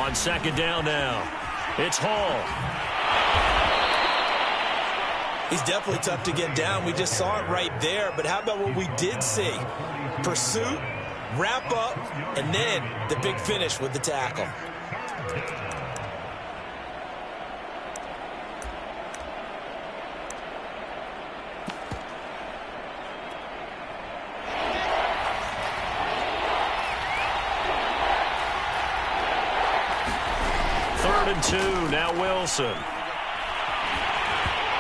On second down now, it's Hall. He's definitely tough to get down. We just saw it right there. But how about what we did see? Pursuit, wrap up, and then the big finish with the tackle. Third and 2, now Wilson.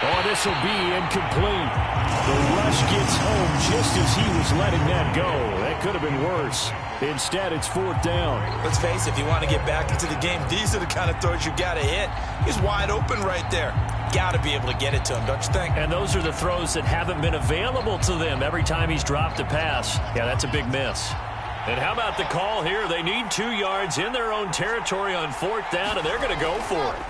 Oh, this will be incomplete. The rush gets home just as he was letting that go. That could have been worse. Instead, it's fourth down. Let's face it, if you want to get back into the game, these are the kind of throws you got to hit. He's wide open right there. Got to be able to get it to him, don't you think? And those are the throws that haven't been available to them every time he's dropped a pass. Yeah, that's a big miss. And how about the call here? They need 2 yards in their own territory on fourth down, and they're going to go for it.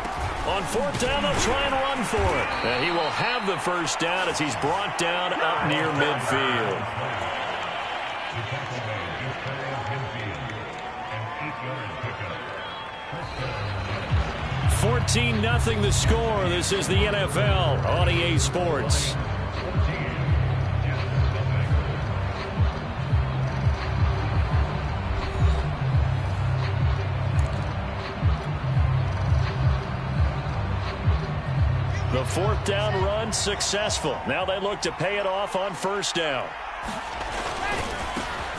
On fourth down, they'll try and run for it. And he will have the first down as he's brought down up near midfield. 14-0 the score. This is the NFL on EA Sports. The fourth down run successful. Now they look to pay it off on first down.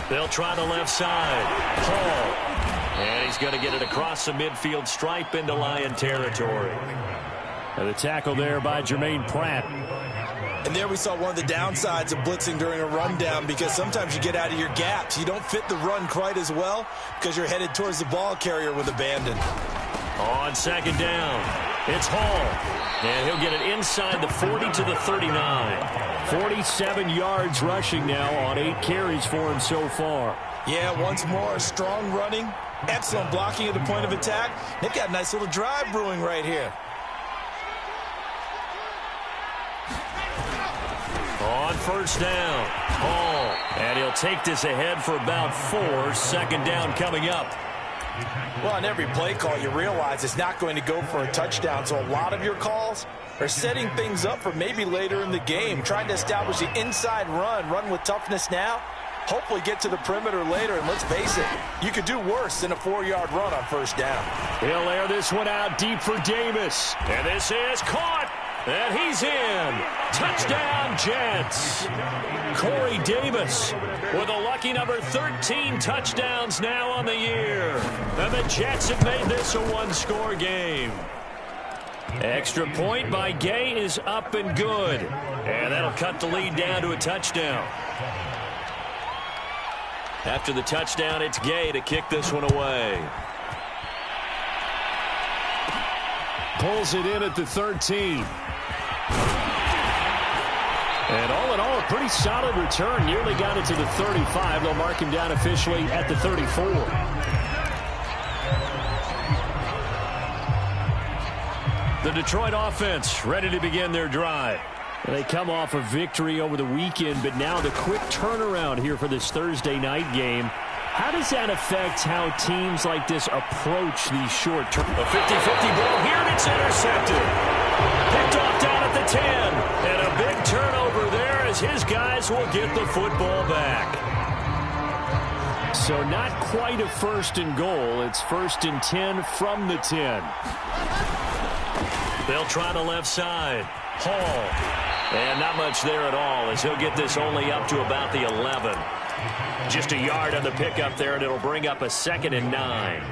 They'll try the left side. Hall. And he's going to get it across the midfield stripe into Lion territory. And the tackle there by Jermaine Pratt. And there we saw one of the downsides of blitzing during a rundown, because sometimes you get out of your gaps. You don't fit the run quite as well because you're headed towards the ball carrier with abandon. On second down, it's Hall. And he'll get it inside the 40 to the 39. 47 yards rushing now on 8 carries for him so far. Yeah, once more, strong running, excellent blocking at the point of attack. They've got a nice little drive brewing right here. On first down, Hall. And he'll take this ahead for about 4. Second down coming up. Well, on every play call, you realize it's not going to go for a touchdown. So a lot of your calls are setting things up for maybe later in the game, trying to establish the inside run with toughness now, hopefully get to the perimeter later. And let's face it, you could do worse than a 4-yard run on first down. He'll air this one out deep for Davis. And this is caught. And he's in. Touchdown, Jets. Corey Davis with a lucky number 13 touchdowns now on the year. And the Jets have made this a one-score game. Extra point by Gay is up and good. And that'll cut the lead down to a touchdown. After the touchdown, it's Gay to kick this one away. Pulls it in at the 13. And all in all, a pretty solid return. Nearly got it to the 35. They'll mark him down officially at the 34. The Detroit offense ready to begin their drive. They come off a victory over the weekend, but now the quick turnaround here for this Thursday night game. How does that affect how teams like this approach these short term? A 50-50 ball here, and it's intercepted. Picked off down at the 10. And a big turnover there as his guys will get the football back. So not quite a first and goal. It's first and 10 from the 10. They'll try the left side. Hall. And not much there at all as he'll get this only up to about the 11. Just a yard on the pickup there, and it'll bring up a 2nd and 9.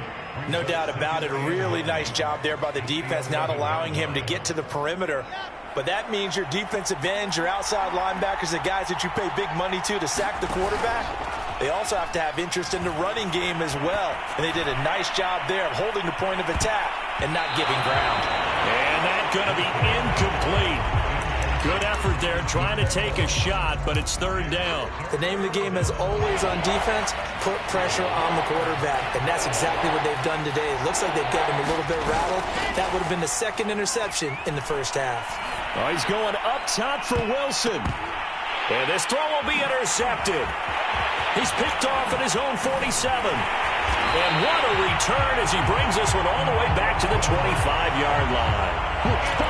No doubt about it. A really nice job there by the defense, not allowing him to get to the perimeter. But that means your defensive ends, your outside linebackers, the guys that you pay big money to sack the quarterback, they also have to have interest in the running game as well. And they did a nice job there of holding the point of attack and not giving ground. And that's going to be incomplete. Good effort there, trying to take a shot, but it's third down. The name of the game, as always on defense, put pressure on the quarterback. And that's exactly what they've done today. It looks like they've got him a little bit rattled. That would have been the 2nd interception in the first half. Oh, he's going up top for Wilson. And this throw will be intercepted. He's picked off at his own 47. And what a return as he brings this one all the way back to the 25-yard line.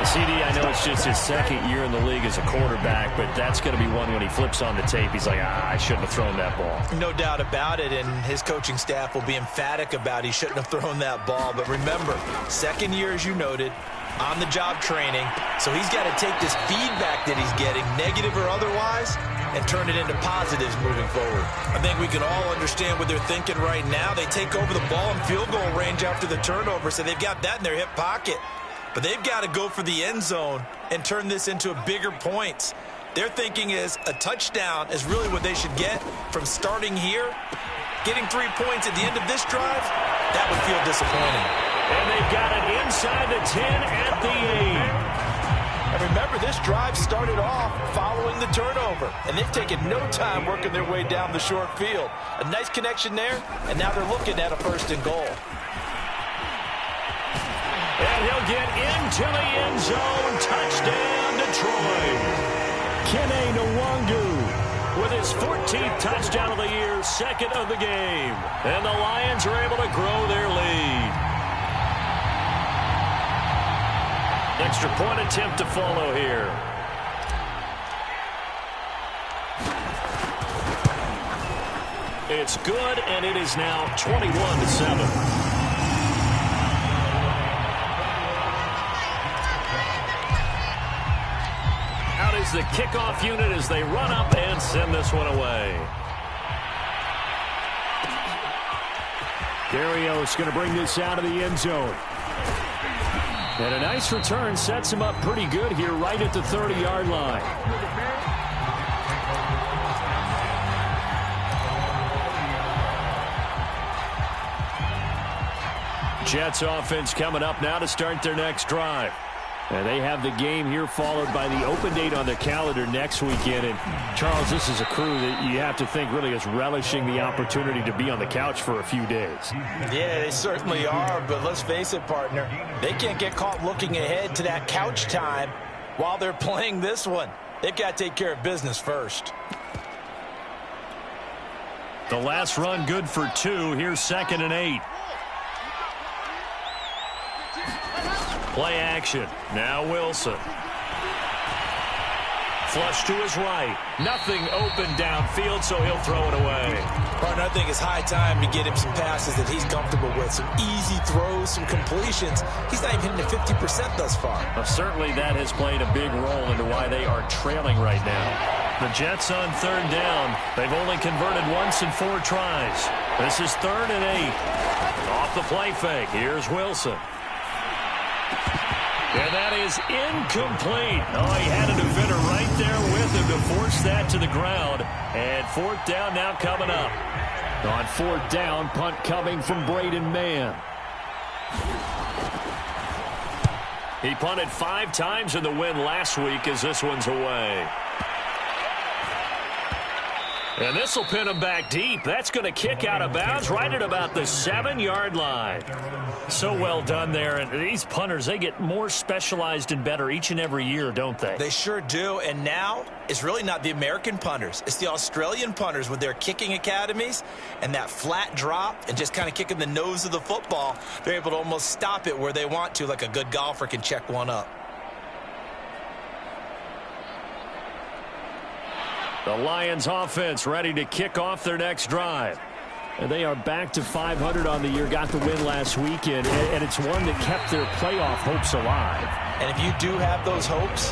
CD, I know it's just his second year in the league as a quarterback, but that's going to be one when he flips on the tape. He's like, I shouldn't have thrown that ball. No doubt about it, and his coaching staff will be emphatic about he shouldn't have thrown that ball. But remember, second year, as you noted, on-the-job training, so he's got to take this feedback that he's getting, negative or otherwise, and turn it into positives moving forward. I think we can all understand what they're thinking right now. They take over the ball in field goal range after the turnover, so they've got that in their hip pocket. But they've got to go for the end zone and turn this into a bigger points. Their thinking is a touchdown is really what they should get from starting here. Getting 3 points at the end of this drive, that would feel disappointing. And they've got it inside the 10 at the 8. And remember, this drive started off following the turnover, and they've taken no time working their way down the short field. A nice connection there, and now they're looking at a 1st and goal. And he'll get into the end zone. Touchdown, Detroit. Kene Nwangu with his 14th touchdown of the year, 2nd of the game. And the Lions are able to grow their lead. Extra point attempt to follow here. It's good, and it is now 21-7. The kickoff unit as they run up and send this one away. Garrios going to bring this out of the end zone. And a nice return sets him up pretty good here right at the 30-yard line. Jets offense coming up now to start their next drive. And they have the game here followed by the open date on their calendar next weekend. And, Charles, this is a crew that you have to think really is relishing the opportunity to be on the couch for a few days. Yeah, they certainly are. But let's face it, partner, they can't get caught looking ahead to that couch time while they're playing this one. They've got to take care of business first. The last run good for 2. Here's 2nd and 8. Play action. Now Wilson. Flush to his right. Nothing open downfield, so he'll throw it away. Partner, I think it's high time to get him some passes that he's comfortable with. Some easy throws, some completions. He's not even hitting the 50% thus far. Well, certainly that has played a big role into why they are trailing right now. The Jets on 3rd down. They've only converted once in 4 tries. This is 3rd and 8. Off the play fake. Here's Wilson. And that is incomplete. Oh, he had a defender right there with him to force that to the ground. And 4th down now coming up. On 4th down, punt coming from Braden Mann. He punted 5 times in the win last week as this one's away. And this will pin him back deep. That's going to kick out of bounds right at about the 7-yard line. So well done there. And these punters, they get more specialized and better each and every year, don't they? They sure do. And now it's really not the American punters. It's the Australian punters with their kicking academies and that flat drop and just kind of kicking the nose of the football. They're able to almost stop it where they want to, like a good golfer can check one up. The Lions offense ready to kick off their next drive. And they are back to 500 on the year, got the win last weekend, and it's one that kept their playoff hopes alive. And if you do have those hopes,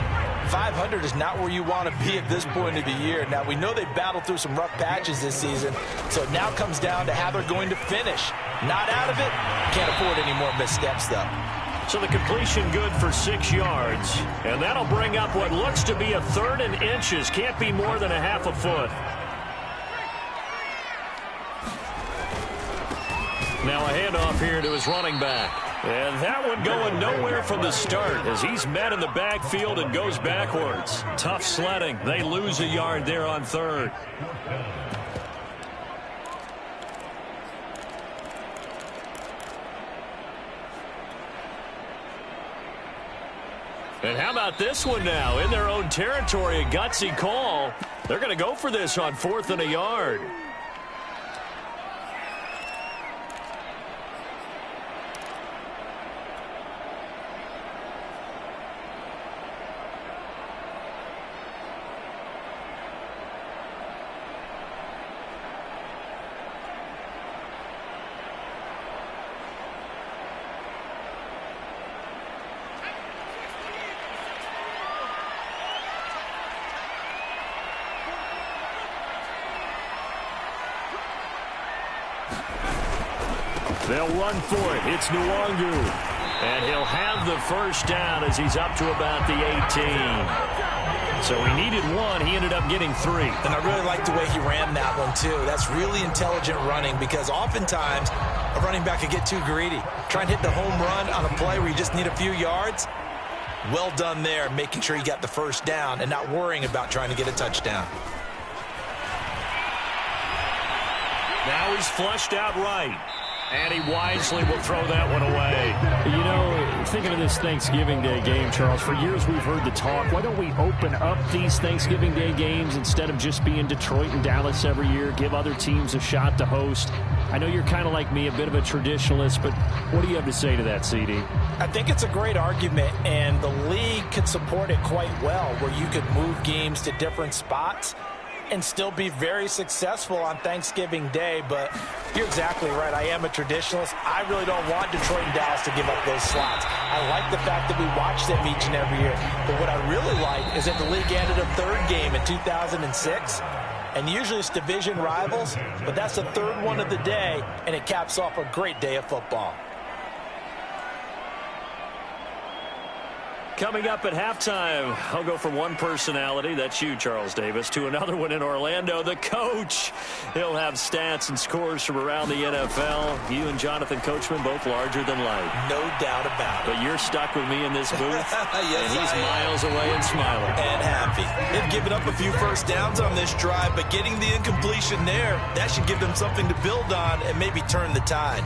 500 is not where you want to be at this point of the year. Now, we know they battled through some rough patches this season, so it now comes down to how they're going to finish. Not out of it, can't afford any more missteps, though. So the completion good for 6 yards. And that'll bring up what looks to be a 3rd and inches. Can't be more than a half a foot. Now a handoff here to his running back. And that one going nowhere from the start as he's met in the backfield and goes backwards. Tough sledding. They lose a yard there on 3rd. And how about this one now? In their own territory, a gutsy call. They're going to go for this on 4th and a yard. They'll run for it. It's Nwangu. And he'll have the first down as he's up to about the 18. So he needed one. He ended up getting 3. And I really like the way he ran that one, too. That's really intelligent running because oftentimes a running back could get too greedy. Try and hit the home run on a play where you just need a few yards. Well done there, making sure he got the first down and not worrying about trying to get a touchdown. Now he's flushed out right. And he wisely will throw that one away. You know, thinking of this Thanksgiving Day game, Charles, for years we've heard the talk, why don't we open up these Thanksgiving Day games instead of just being Detroit and Dallas every year, give other teams a shot to host? I know you're kind of like me, a bit of a traditionalist, but what do you have to say to that, CD? I think it's a great argument, and the league could support it quite well, where you could move games to different spots and still be very successful on Thanksgiving Day. But you're exactly right. I am a traditionalist. I really don't want Detroit and Dallas to give up those slots. I like the fact that we watch them each and every year. But what I really like is that the league added a third game in 2006. And usually it's division rivals, but that's the third one of the day, and it caps off a great day of football. Coming up at halftime, I'll go from one personality, that's you, Charles Davis, to another one in Orlando, the coach. He'll have stats and scores from around the NFL. You and Jonathan Coachman, both larger than life. No doubt about it. But you're stuck with me in this booth, yes, and he's miles away and smiling. And happy. They've given up a few first downs on this drive, but getting the incompletion there, that should give them something to build on and maybe turn the tide.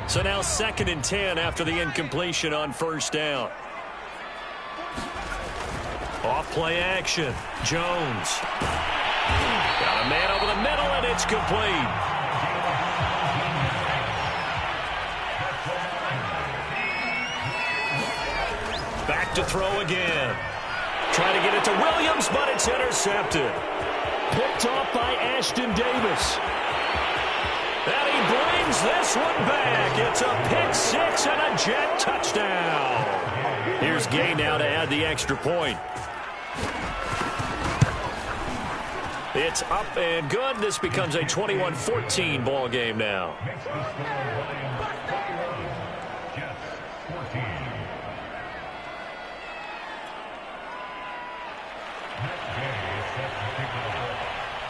So now 2nd and 10 after the incompletion on first down. Off play action. Jones. Got a man over the middle, and it's complete. Back to throw again. Trying to get it to Williams, but it's intercepted. Picked off by Ashton Davis. And he brings this one back. It's a pick 6 and a Jet touchdown. Here's Gay now to add the extra point. It's up and good. This becomes a 21-14 ball game now.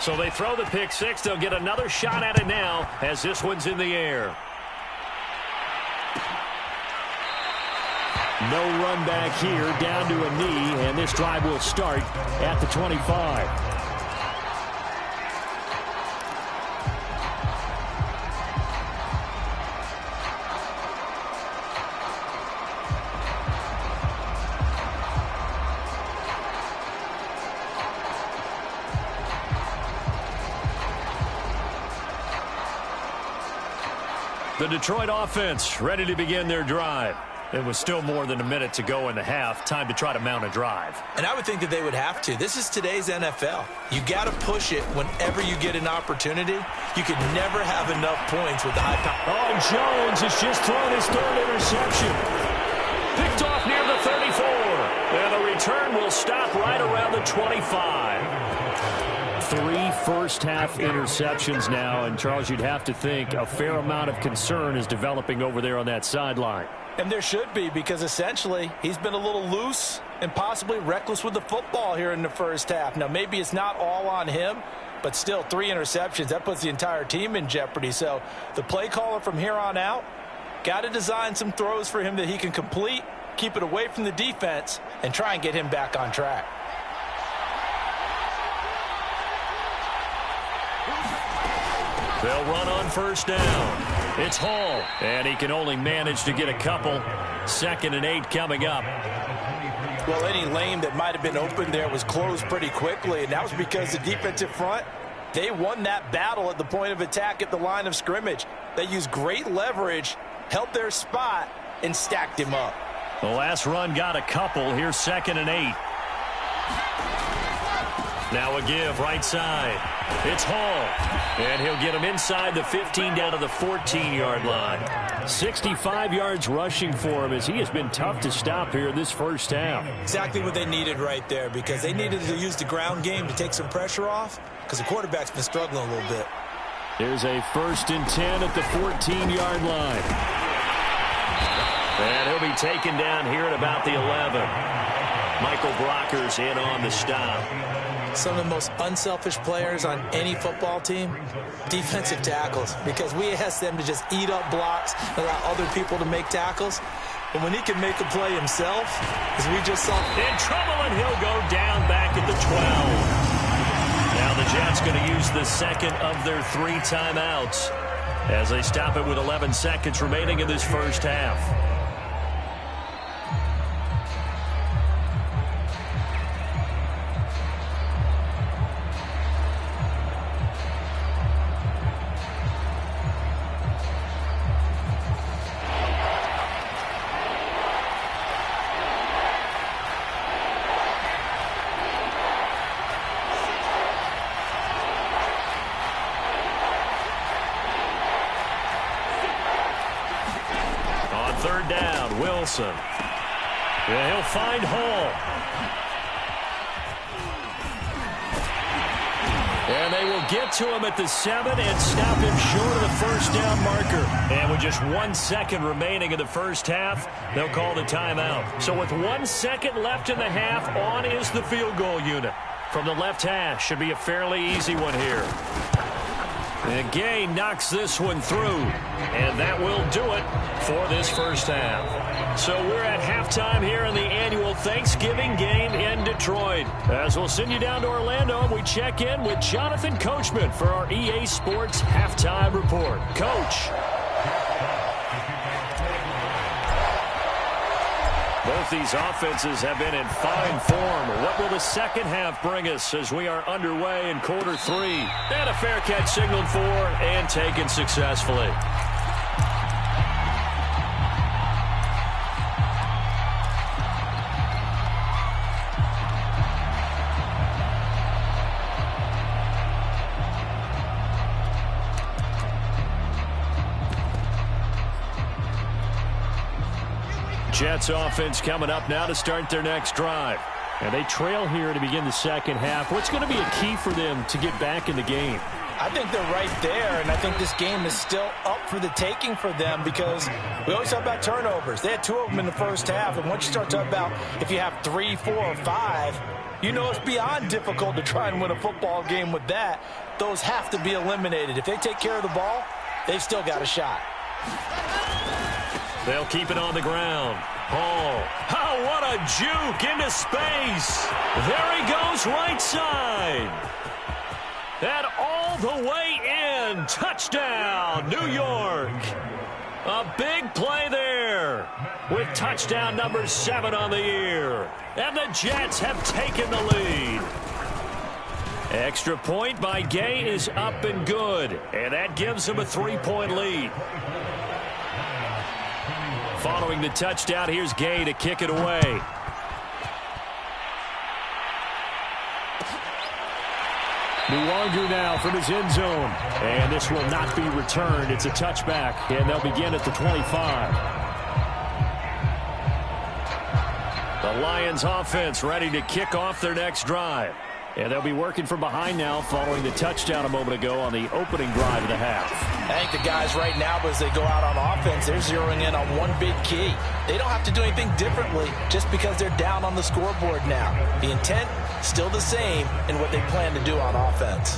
So they throw the pick 6. They'll get another shot at it now as this one's in the air. No run back here, down to a knee, and this drive will start at the 25. The Detroit offense ready to begin their drive. It was still more than a minute to go in the half. Time to try to mount a drive. And I would think that they would have to. This is today's NFL. You got to push it whenever you get an opportunity. You could never have enough points with the high power. Oh, Jones has just thrown his 3rd interception. Picked off near the 34. And the return will stop right around the 25. 3 first-half interceptions now, and Charles, you'd have to think a fair amount of concern is developing over there on that sideline. And there should be, because essentially he's been a little loose and possibly reckless with the football here in the first half. Now, maybe it's not all on him, but still 3 interceptions. That puts the entire team in jeopardy. So the play caller from here on out got to design some throws for him that he can complete, keep it away from the defense, and try and get him back on track. They'll run on first down. It's Hall, and he can only manage to get a couple. 2nd and 8 coming up. Well, any lane that might have been open there was closed pretty quickly, and that was because the defensive front, they won that battle at the point of attack at the line of scrimmage. They used great leverage, held their spot, and stacked him up. The last run got a couple. Here's 2nd and 8. Now a give right side. It's Hall. And he'll get him inside the 15 down to the 14-yard line. 65 yards rushing for him as he has been tough to stop here this first half. Exactly what they needed right there, because they needed to use the ground game to take some pressure off because the quarterback's been struggling a little bit. There's a 1st and 10 at the 14-yard line. And he'll be taken down here at about the 11. Michael Brocker's in on the stop. Some of the most unselfish players on any football team, defensive tackles, because we ask them to just eat up blocks, allow other people to make tackles. But when he can make a play himself, as we just saw. In trouble, and he'll go down back at the 12. Now the Jets going to use the second of their 3 timeouts as they stop it with 11 seconds remaining in this first half. Third down, Wilson. Yeah, he'll find Hall. And they will get to him at the 7 and stop him short of the first down marker. And with just 1 second remaining in the first half, they'll call the timeout. So with 1 second left in the half, on is the field goal unit. From the left hash, should be a fairly easy one here. And Gay knocks this one through. And that will do it for this first half. So we're at halftime here in the annual Thanksgiving game in Detroit. As we'll send you down to Orlando, we check in with Jonathan Coachman for our EA Sports Halftime Report. Coach. Both these offenses have been in fine form. What will the second half bring us as we are underway in quarter 3? And a fair catch signaled for and taken successfully. Jets offense coming up now to start their next drive. And they trail here to begin the second half. What's going to be a key for them to get back in the game? I think they're right there, and I think this game is still up for the taking for them because we always talk about turnovers. They had 2 of them in the first half, and once you start talking about if you have 3, 4, or 5, you know it's beyond difficult to try and win a football game with that. Those have to be eliminated. If they take care of the ball, they've still got a shot. They'll keep it on the ground. Hall. Oh, what a juke into space. There he goes right side. And all the way in. Touchdown, New York. A big play there with touchdown number 7 on the year. And the Jets have taken the lead. Extra point by Gay is up and good. And that gives them a 3-point lead. Following the touchdown, here's Gay to kick it away. Nuwanger now from his end zone. And this will not be returned. It's a touchback, and they'll begin at the 25. The Lions offense ready to kick off their next drive. And they'll be working from behind now following the touchdown a moment ago on the opening drive of the half. I think the guys right now, as they go out on offense, they're zeroing in on one big key. They don't have to do anything differently just because they're down on the scoreboard now. The intent, still the same in what they plan to do on offense.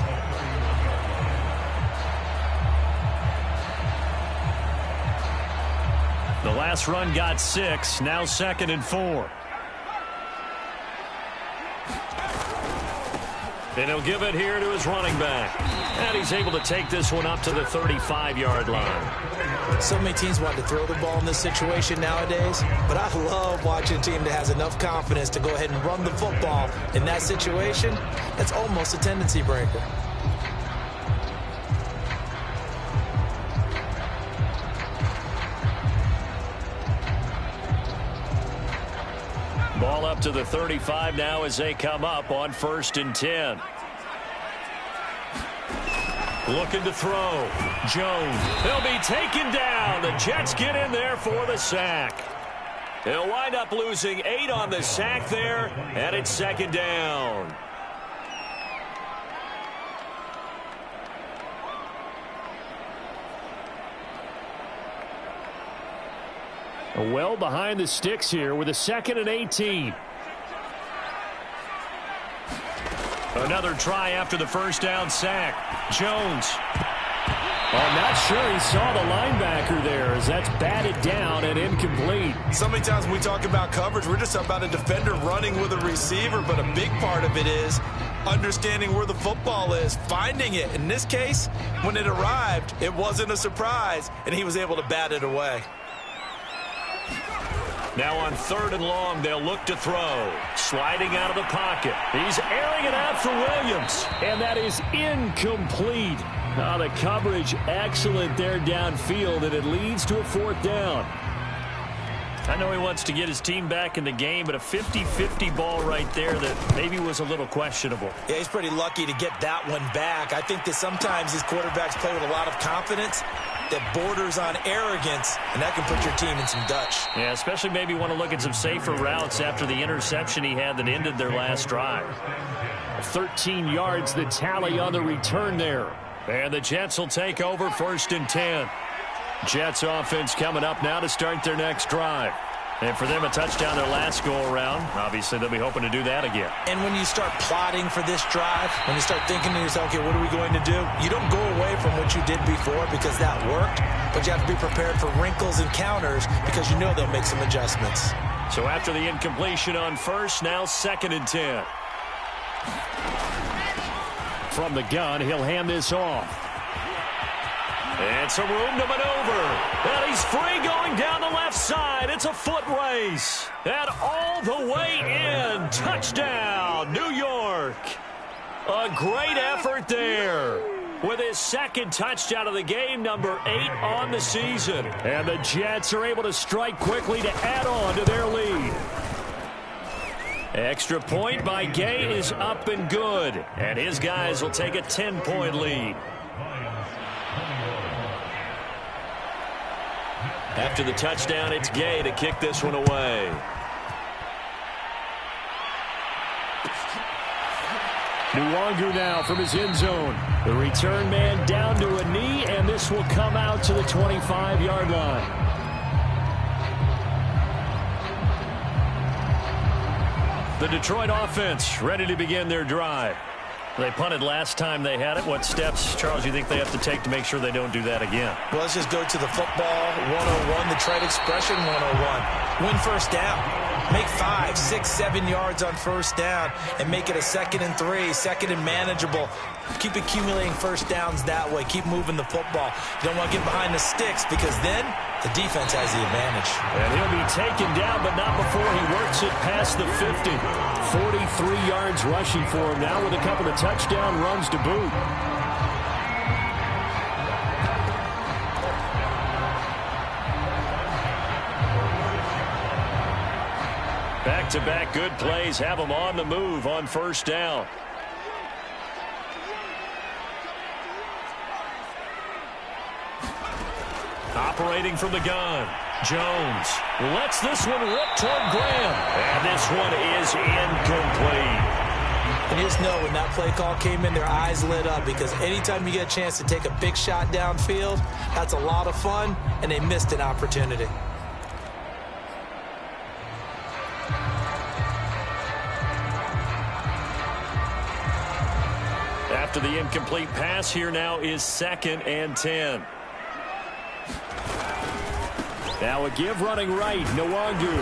The last run got 6, now 2nd and 4. And he'll give it here to his running back. And he's able to take this one up to the 35-yard line. So many teams want to throw the ball in this situation nowadays, but I love watching a team that has enough confidence to go ahead and run the football. In that situation, that's almost a tendency breaker. Ball up to the 35 now as they come up on 1st and 10. Looking to throw. Jones. He'll be taken down. The Jets get in there for the sack. They'll wind up losing 8 on the sack there, and it's 2nd down. Well behind the sticks here with a 2nd and 18. Another try after the first down sack. Jones. I'm not sure he saw the linebacker there as that's batted down and incomplete. So many times when we talk about coverage, we're just about a defender running with a receiver, but a big part of it is understanding where the football is, finding it. In this case, when it arrived, it wasn't a surprise, and he was able to bat it away. Now on 3rd and long, they'll look to throw. Sliding out of the pocket. He's airing it out for Williams. And that is incomplete. The coverage excellent there downfield, and it leads to a 4th down. I know he wants to get his team back in the game, but a 50-50 ball right there that maybe was a little questionable. Yeah, he's pretty lucky to get that one back. I think that sometimes these quarterbacks play with a lot of confidence that borders on arrogance, and that can put your team in some Dutch. Yeah, especially maybe want to look at some safer routes after the interception he had that ended their last drive. 13 yards the tally on the return there. And the Jets will take over 1st and 10. Jets offense coming up now to start their next drive. And for them, a touchdown their last go-around. Obviously, they'll be hoping to do that again. And when you start plotting for this drive, when you start thinking to yourself, okay, what are we going to do? You don't go away from what you did before because that worked, but you have to be prepared for wrinkles and counters because you know they'll make some adjustments. So after the incompletion on 1st, now 2nd and 10. From the gun, he'll hand this off. And some room to maneuver. And he's free going down the left side. It's a foot race. And all the way in. Touchdown, New York. A great effort there. With his 2nd touchdown of the game, number 8 on the season. And the Jets are able to strike quickly to add on to their lead. Extra point by Gay is up and good. And his guys will take a 10-point lead. After the touchdown, it's Gay to kick this one away. Nwangu now from his end zone. The return man down to a knee, and this will come out to the 25-yard line. The Detroit offense ready to begin their drive. They punted last time they had it. What steps, Charles, you think they have to take to make sure they don't do that again? Well, let's just go to the football 101, the trade expression 101. Win first down. Make 5, 6, 7 yards on first down and make it a 2nd and 3, 2nd and manageable. Keep accumulating first downs that way. Keep moving the football. You don't want to get behind the sticks because then the defense has the advantage. And he'll be taken down, but not before he works it past the 50. 43 yards rushing for him now with a couple of touchdown runs to boot. Back-to-back good plays have them on the move on first down. Operating from the gun. Jones lets this one rip toward Graham. And this one is incomplete. And you just know when that play call came in, their eyes lit up because anytime you get a chance to take a big shot downfield, that's a lot of fun, and they missed an opportunity. After the incomplete pass, here now is 2nd and 10. Now a give running right, Nwangu.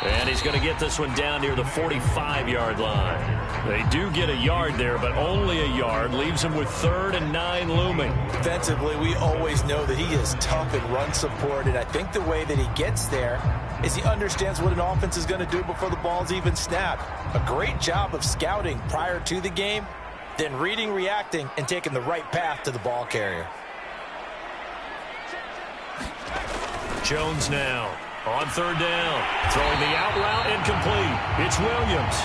And he's going to get this one down near the 45-yard line. They do get a yard there, but only a yard. Leaves him with 3rd and 9 looming. Defensively, we always know that he is tough in run support, and I think the way that he gets there is he understands what an offense is going to do before the ball's even snapped. A great job of scouting prior to the game, then reading, reacting, and taking the right path to the ball carrier. Jones now On third down, throwing the out route incomplete. It's Williams.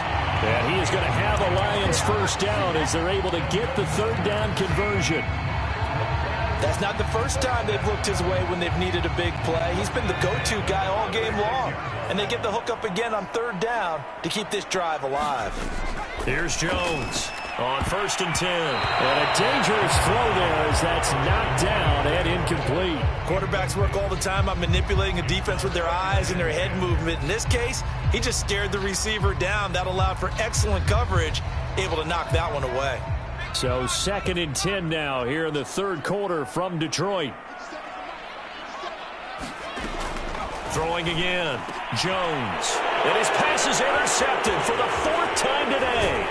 And he is going to have a Lions first down as they're able to get the third down conversion. That's not the first time they've looked his way when they've needed a big play. He's been the go-to guy all game long. And they get the hook up again on third down to keep this drive alive. Here's Jones on 1st and 10. And a dangerous throw there as that's knocked down and incomplete. Quarterbacks work all the time on manipulating a defense with their eyes and their head movement. In this case, he just stared the receiver down. That allowed for excellent coverage, able to knock that one away. So 2nd and 10 now here in the third quarter from Detroit. Throwing again, Jones. And his pass is intercepted for the 4th time today.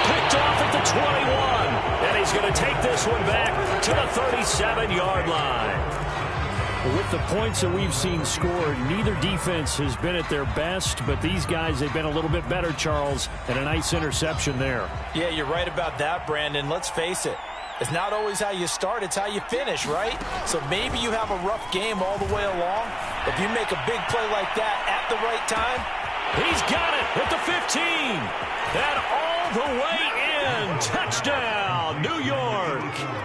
Picked off at the 21. And he's going to take this one back to the 37-yard line. With the points that we've seen scored, neither defense has been at their best, but these guys, they've been a little bit better, Charles, and a nice interception there. Yeah, you're right about that, Brandon. Let's face it. It's not always how you start, it's how you finish, right? So maybe you have a rough game all the way along. If you make a big play like that at the right time. He's got it at the 15. And all the way in. Touchdown, New York.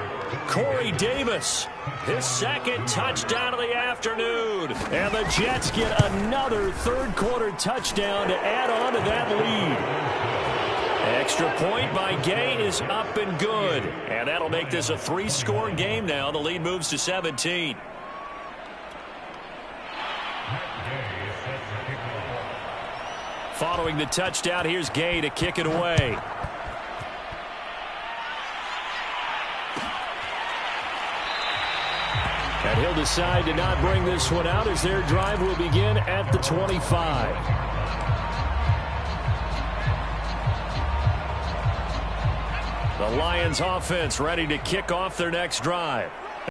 Corey Davis, his 2nd touchdown of the afternoon. And the Jets get another third quarter touchdown to add on to that lead. Extra point by Gay is up and good. And that'll make this a 3-score game now. The lead moves to 17. Following the touchdown, here's Gay to kick it away. And he'll decide to not bring this one out as their drive will begin at the 25. The Lions offense ready to kick off their next drive.